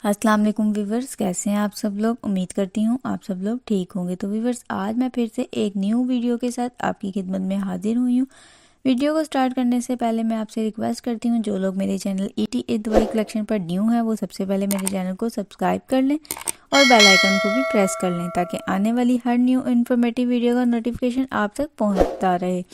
अस्सलाम वालेकुम व्यूवर्स, कैसे हैं आप सब लोग। उम्मीद करती हूँ आप सब लोग ठीक होंगे। तो व्यूवर्स, आज मैं फिर से एक न्यू वीडियो के साथ आपकी खिदमत में हाजिर हुई हूँ। वीडियो को स्टार्ट करने से पहले मैं आपसे रिक्वेस्ट करती हूँ, जो लोग मेरे चैनल ETA दुबई कलेक्शन पर न्यू है वो सबसे पहले मेरे चैनल को सब्सक्राइब कर लें और बेल आइकन को भी प्रेस कर लें, ताकि आने वाली हर न्यू इन्फॉर्मेटिव वीडियो का नोटिफिकेशन आप तक पहुँचता रहे।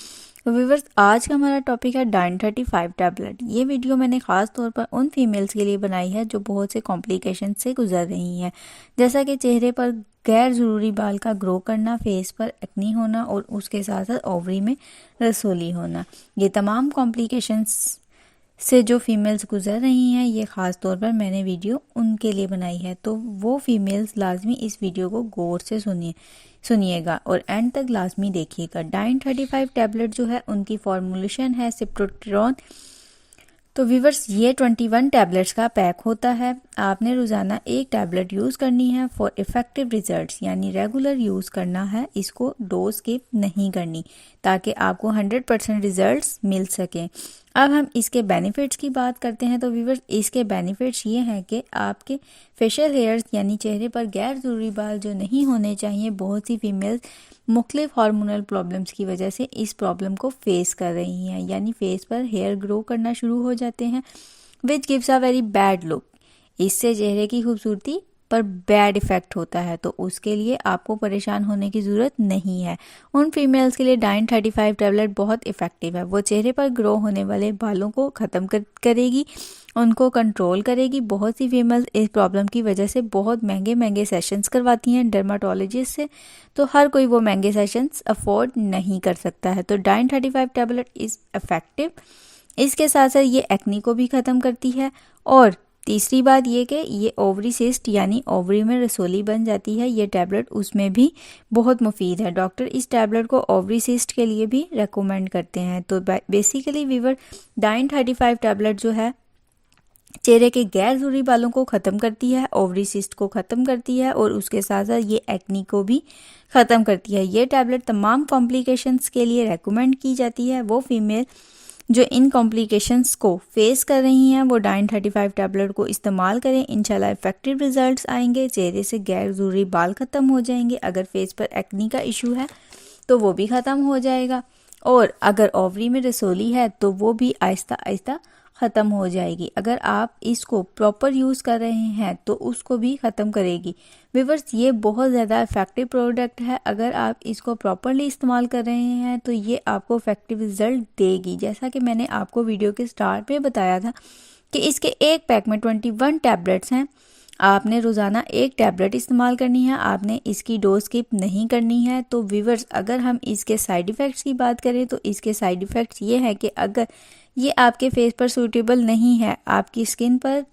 तो व्यूवर्स, आज का हमारा टॉपिक है Dyn35 टैबलेट। ये वीडियो मैंने ख़ास तौर पर उन फीमेल्स के लिए बनाई है जो बहुत से कॉम्प्लिकेशन से गुजर रही हैं, जैसा कि चेहरे पर गैर ज़रूरी बाल का ग्रो करना, फेस पर एक्नी होना और उसके साथ साथ ओवरी में रसोली होना। ये तमाम कॉम्प्लिकेशंस से जो फीमेल्स गुजर रही हैं, ये ख़ास तौर पर मैंने वीडियो उनके लिए बनाई है। तो वो फीमेल्स लाजमी इस वीडियो को गौर से सुनिएगा और एंड तक लाजमी देखिएगा। Dyn35 टैबलेट जो है उनकी फॉर्मुलेशन है सिप्रोट्रोन। तो व्यूवर्स, ये 21 टैबलेट्स का पैक होता है। आपने रोज़ाना एक टैबलेट यूज़ करनी है फॉर इफ़ेक्टिव रिजल्ट्स, यानी रेगुलर यूज़ करना है, इसको डोज स्किप नहीं करनी, ताकि आपको 100% रिजल्ट्स मिल सकें। अब हम इसके बेनिफिट्स की बात करते हैं। तो व्यूवर्स, इसके बेनिफिट्स ये हैं कि आपके फेशियल हेयर्स यानी चेहरे पर गैर ज़रूरी बाल जो नहीं होने चाहिए, बहुत सी फीमेल्स मुख्तलिफ हार्मोनल प्रॉब्लम्स की वजह से इस प्रॉब्लम को फेस कर रही हैं, यानी फेस पर हेयर ग्रो करना शुरू हो जाते हैं, which gives a very bad look. इससे चेहरे की खूबसूरती पर बैड इफ़ेक्ट होता है। तो उसके लिए आपको परेशान होने की ज़रूरत नहीं है। उन फीमेल्स के लिए Dyn35 टैबलेट बहुत इफ़ेक्टिव है। वो चेहरे पर ग्रो होने वाले बालों को ख़त्म करेगी, उनको कंट्रोल करेगी। बहुत सी फीमेल्स इस प्रॉब्लम की वजह से बहुत महंगे महंगे सेशंस करवाती हैं डर्माटोलॉजिस्ट से, तो हर कोई वो महंगे सेशंस अफोर्ड नहीं कर सकता है। तो Dyn35 टैबलेट इज़ इफ़ेक्टिव। इसके साथ साथ ये एक्नी को भी ख़त्म करती है। और तीसरी बात ये कि ये ओवरी सिस्ट यानी ओवरी में रसोली बन जाती है, ये टैबलेट उसमें भी बहुत मुफीद है। डॉक्टर इस टैबलेट को ओवरी सिस्ट के लिए भी रेकमेंड करते हैं। तो बेसिकली वीवर, Dyn35 टैबलेट जो है चेहरे के गैर ज़रूरी बालों को ख़त्म करती है, ओवरी सिस्ट को ख़त्म करती है और उसके साथ साथ ये एक्नी को भी ख़त्म करती है। ये टैबलेट तमाम कॉम्प्लिकेशंस के लिए रेकमेंड की जाती है। वो फीमेल जो इन कॉम्प्लिकेशंस को फेस कर रही हैं, वो Dyn35 टैबलेट को इस्तेमाल करें। इंशाल्लाह इफ़ेक्टिव रिजल्ट्स आएंगे, चेहरे से गैर ज़रूरी बाल ख़त्म हो जाएंगे। अगर फेस पर एक्नी का इशू है तो वो भी ख़त्म हो जाएगा, और अगर ओवरी में रसोली है तो वो भी आहिस्ता आहिस्ता ख़त्म हो जाएगी। अगर आप इसको प्रॉपर यूज़ कर रहे हैं तो उसको भी ख़त्म करेगी। व्यूअर्स, ये बहुत ज़्यादा इफ़ेक्टिव प्रोडक्ट है। अगर आप इसको प्रॉपरली इस्तेमाल कर रहे हैं तो ये आपको इफ़ेक्टिव रिज़ल्ट देगी। जैसा कि मैंने आपको वीडियो के स्टार्ट में बताया था कि इसके एक पैक में 21 टैबलेट्स हैं। आपने रोज़ाना एक टैबलेट इस्तेमाल करनी है, आपने इसकी डोज स्किप नहीं करनी है। तो व्यूअर्स, अगर हम इसके साइड इफ़ेक्ट्स की बात करें तो इसके साइड इफ़ेक्ट्स ये है कि अगर ये आपके फेस पर सूटेबल नहीं है, आपकी स्किन पर,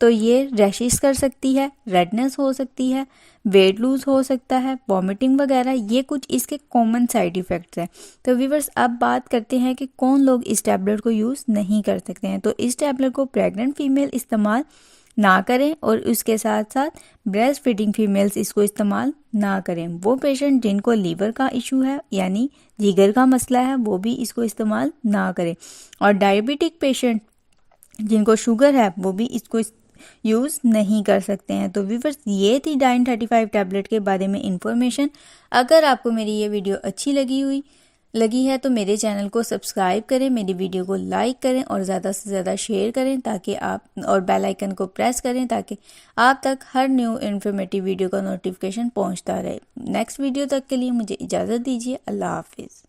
तो ये रैशेस कर सकती है, रेडनेस हो सकती है, वेट लूज हो सकता है, वॉमिटिंग वगैरह, ये कुछ इसके कॉमन साइड इफ़ेक्ट्स हैं। तो व्यूअर्स, अब बात करते हैं कि कौन लोग इस टैबलेट को यूज़ नहीं कर सकते हैं। तो इस टैबलेट को प्रेग्नेंट फीमेल इस्तेमाल ना करें और उसके साथ साथ ब्रेस्ट फीडिंग फीमेल्स इसको इस्तेमाल ना करें। वो पेशेंट जिनको लीवर का इशू है यानी जिगर का मसला है, वो भी इसको इस्तेमाल ना करें। और डायबिटिक पेशेंट जिनको शुगर है वो भी इसको यूज़ नहीं कर सकते हैं। तो व्यूअर्स, ये थी Dyn35 टैबलेट के बारे में इंफॉर्मेशन। अगर आपको मेरी ये वीडियो अच्छी लगी है तो मेरे चैनल को सब्सक्राइब करें, मेरी वीडियो को लाइक करें और ज़्यादा से ज़्यादा शेयर करें, ताकि आप, और बेल आइकन को प्रेस करें ताकि आप तक हर न्यू इन्फॉर्मेटिव वीडियो का नोटिफिकेशन पहुंचता रहे। नेक्स्ट वीडियो तक के लिए मुझे इजाज़त दीजिए। अल्लाह हाफिज़।